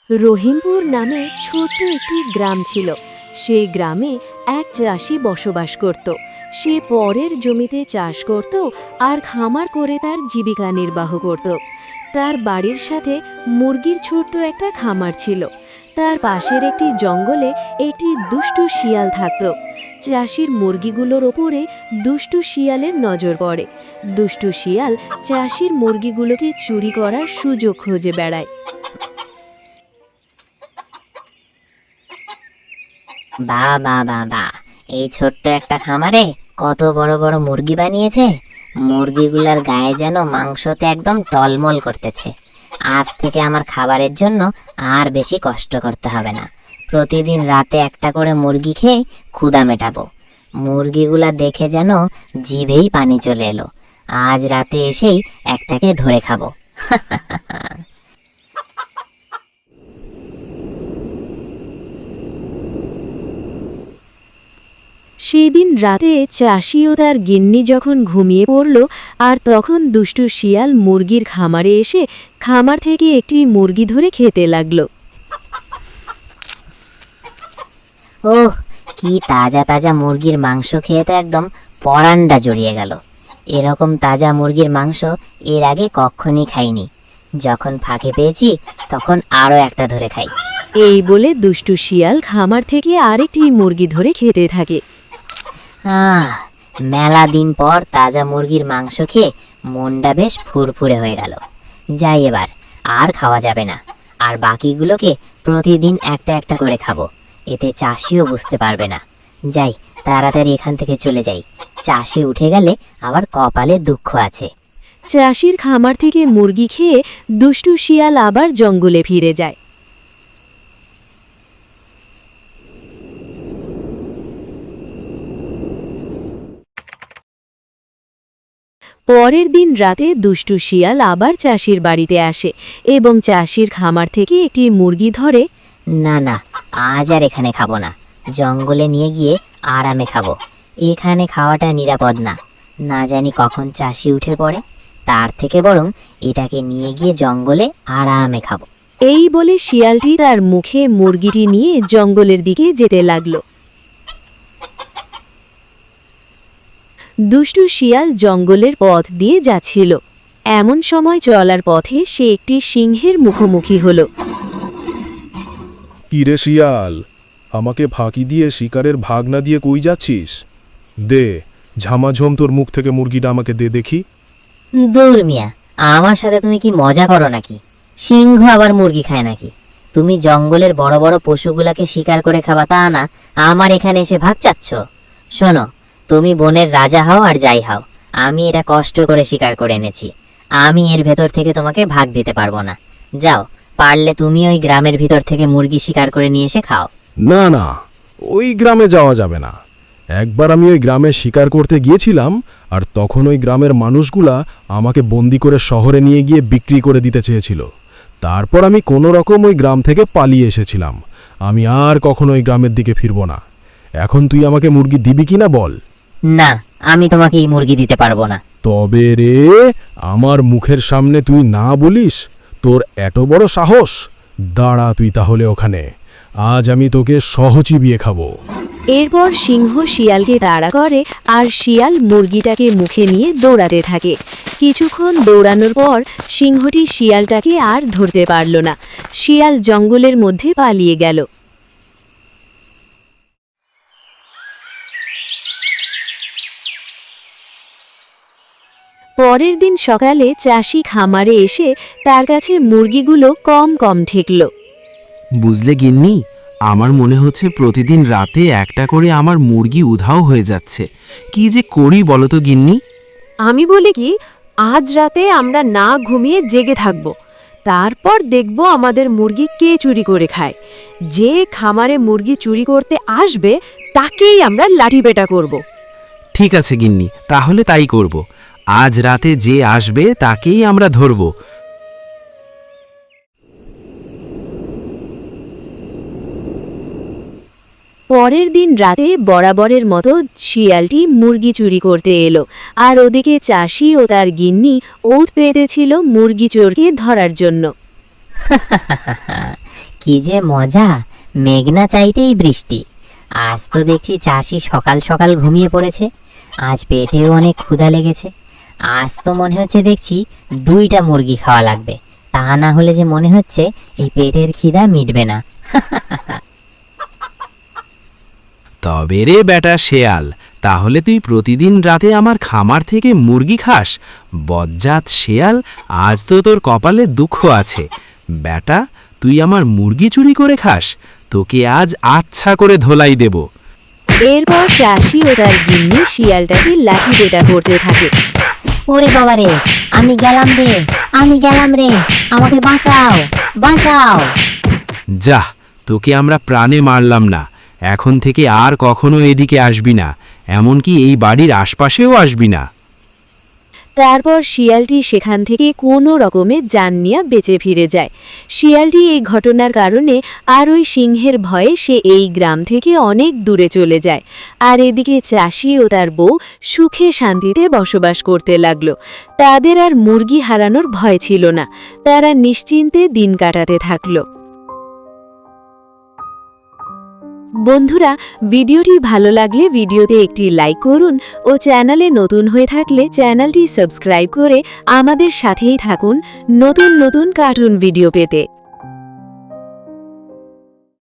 রহিমপুর নামে ছোট্ট একটি গ্রাম ছিল। সেই গ্রামে এক চাষি বসবাস করত। সে পরের জমিতে চাষ করত আর খামার করে তার জীবিকা নির্বাহ করত। তার বাড়ির সাথে মুরগির ছোট্ট একটা খামার ছিল। তার পাশের একটি জঙ্গলে একটি দুষ্টু শিয়াল থাকত। চাষির মুরগিগুলোর ওপরে দুষ্টু শিয়ালের নজর পড়ে। দুষ্টু শিয়াল চাষির মুরগিগুলোকে চুরি করার সুযোগ খুঁজে বেড়ায়। বাহ বাহ বাহ বাহ, এই ছোট্ট একটা খামারে কত বড় বড় মুরগি বানিয়েছে। মুরগিগুলার গায়ে যেন মাংসতে একদম টলমল করতেছে। আজ থেকে আমার খাবারের জন্য আর বেশি কষ্ট করতে হবে না। প্রতিদিন রাতে একটা করে মুরগি খেয়ে ক্ষুধা মেটাবো। মুরগিগুলা দেখে যেন জিভেই পানি চলে এলো। আজ রাতে এসেই একটাকে ধরে খাবো। সেই দিন রাতে চাষি ও তার গিন্নি যখন ঘুমিয়ে পড়ল, আর তখন দুষ্টু শিয়াল মুরগির খামারে এসে খামার থেকে একটি মুরগি ধরে খেতে লাগলো। ওহ, কি তাজা তাজা মুরগির মাংস খেয়ে তো একদম পরানটা জড়িয়ে গেল। এরকম তাজা মুরগির মাংস এর আগে কখনই খাইনি। যখন ফাঁকে পেয়েছি তখন আরো একটা ধরে খাই। এই বলে দুষ্টু শিয়াল খামার থেকে আরেকটি মুরগি ধরে খেতে থাকে। আহ, মেলা দিন পর তাজা মুরগির মাংস খেয়ে মনটা বেশ ফুরফুরে হয়ে গেল। যাই, এবার আর খাওয়া যাবে না। আর বাকিগুলোকে প্রতিদিন একটা একটা করে খাবো। এতে চাষিও বুঝতে পারবে না। যাই, তাড়াতাড়ি এখান থেকে চলে যাই। চাষি উঠে গেলে আবার কপালে দুঃখ আছে। চাষির খামার থেকে মুরগি খেয়ে দুষ্টু শিয়াল আবার জঙ্গলে ফিরে যায়। পরের দিন রাতে দুষ্টু শিয়াল আবার চাষির বাড়িতে আসে এবং চাষির খামার থেকে একটি মুরগি ধরে। না না, আজ আর এখানে খাবো না। জঙ্গলে নিয়ে গিয়ে আরামে খাবো। এখানে খাওয়াটা নিরাপদ না। না জানি কখন চাষি উঠে পড়ে। তার থেকে বরং এটাকে নিয়ে গিয়ে জঙ্গলে আরামে খাবো। এই বলে শিয়ালটি তার মুখে মুরগিটি নিয়ে জঙ্গলের দিকে যেতে লাগলো। দুষ্টু শিয়াল জঙ্গলের পথ দিয়ে যাচ্ছিল। এমন সময় চলার পথে সে একটি সিংহের মুখোমুখি হলো। কিরে শিয়াল, আমাকে ফাঁকি দিয়ে শিকারের ভাগ না দিয়ে কই যাচ্ছিস? দে, ঝামাঝম তোর মুখ থেকে মুরগিটা আমাকে দে দেখি। দূর মিয়া, আমার সাথে তুমি কি মজা করো নাকি? সিংহ আবার মুরগি খায় নাকি? তুমি জঙ্গলের বড় বড় পশুগুলাকে শিকার করে খাবা, তা না আমার এখানে এসে ভাগ চাচ্ছ? শোনো, তুমি বনের রাজা হও আর যাই হও, আমি এটা কষ্ট করে শিকার করে এনেছি। আমি এর ভেতর থেকে তোমাকে ভাগ দিতে পারবো না। যাও, পারলে তুমি ওই গ্রামের ভিতর থেকে মুরগি শিকার করে নিয়ে এসে খাও। না না, ওই গ্রামে যাওয়া যাবে না। একবার আমি ওই গ্রামে শিকার করতে গিয়েছিলাম, আর তখন ওই গ্রামের মানুষগুলা আমাকে বন্দি করে শহরে নিয়ে গিয়ে বিক্রি করে দিতে চেয়েছিল। তারপর আমি কোনো রকম ওই গ্রাম থেকে পালিয়ে এসেছিলাম। আমি আর কখনো ওই গ্রামের দিকে ফিরব না। এখন তুই আমাকে মুরগি দিবি কিনা বল। না, আমি তোমাকে এই মুরগি দিতে পারবো না। তবে রে, আমার মুখের সামনে তুই না বলিস? তোর এত বড় সাহস! দাঁড়া তুই তাহলে ওখানে, আজ আমি তোকে সহচিবিয়ে খাবো। এরপর সিংহ শিয়ালকে তাড়া করে আর শিয়াল মুরগিটাকে মুখে নিয়ে দৌড়াতে থাকে। কিছুক্ষণ দৌড়ানোর পর সিংহটি শিয়ালটাকে আর ধরতে পারল না। শিয়াল জঙ্গলের মধ্যে পালিয়ে গেল। পরের দিন সকালে চাষি খামারে এসে তার কাছে মুরগিগুলো কম কম ঠেকল। বুঝলে গিন্নি, আমার মনে হচ্ছে প্রতিদিন রাতে একটা করে আমার মুরগি উধাও হয়ে যাচ্ছে। কি যে করি বলো তো গিন্নি? আমি বলি কি, আজ রাতে আমরা না ঘুমিয়ে জেগে থাকব। তারপর দেখব আমাদের মুরগি কে চুরি করে খায়। যে খামারে মুরগি চুরি করতে আসবে তাকেই আমরা লাঠিপেটা করব। ঠিক আছে গিন্নি, তাহলে তাই করব। আজ রাতে যে আসবে তাকেই আমরা ধরব। পরের দিন রাতে বরাবরের মতো শিয়ালটি মুরগি চুরি করতে এলো, আর ওদিকে চাষি ও তার গিন্নি ওত পেতেছিল মুরগি চোরকে ধরার জন্য। কি যে মজা, মেঘনা চাইতেই বৃষ্টি। আজ তো দেখছি চাষি সকাল সকাল ঘুমিয়ে পড়েছে। আজ পেটেও অনেক ক্ষুধা লেগেছে। আজ তো মনে হচ্ছে দেখছি 2টা মুরগি খাওয়া লাগবে, তা না হলে যে মনে হচ্ছে এই পেটের খিদা মিটবে না। তবে রে বেটা শেয়াল, তাহলে তুই প্রতিদিন রাতে আমার খামার থেকে মুরগি খাস? বজ্জাত শেয়াল, আজ তো তোর কপালে দুঃখ আছে। বেটা, তুই আমার মুরগি চুরি করে খাস? তোকে আজ আচ্ছা করে ধোলাই দেব। এরপর চাষি ও তার গিন্নি শিয়ালটাকে লাঠি পেটা করতে থাকে। ওরে বাবা রে, আমি গেলাম রে, আমি গেলাম রে, আমাকে বাঁচাও, বাঁচাও। যা, তোকে আমরা প্রাণে মারলাম না। এখন থেকে আর কখনো এদিকে আসবি না, এমনকি এই বাড়ির আশপাশেও আসবি না। তারপর শিয়ালটি সেখান থেকে কোনো রকমে জান নিয়ে বেঁচে ফিরে যায়। শিয়ালটি এই ঘটনার কারণে আর ওই সিংহের ভয়ে সে এই গ্রাম থেকে অনেক দূরে চলে যায়। আর এদিকে চাষি ও তার বউ সুখে শান্তিতে বসবাস করতে লাগলো। তাদের আর মুরগি হারানোর ভয় ছিল না, তারা নিশ্চিন্তে দিন কাটাতে থাকলো। বন্ধুরা, ভিডিওটি ভালো লাগলে ভিডিওতে একটি লাইক করুন ও চ্যানেলে নতুন হয়ে থাকলে চ্যানেলটি সাবস্ক্রাইব করে আমাদের সাথেই থাকুন নতুন নতুন কার্টুন ভিডিও পেতে।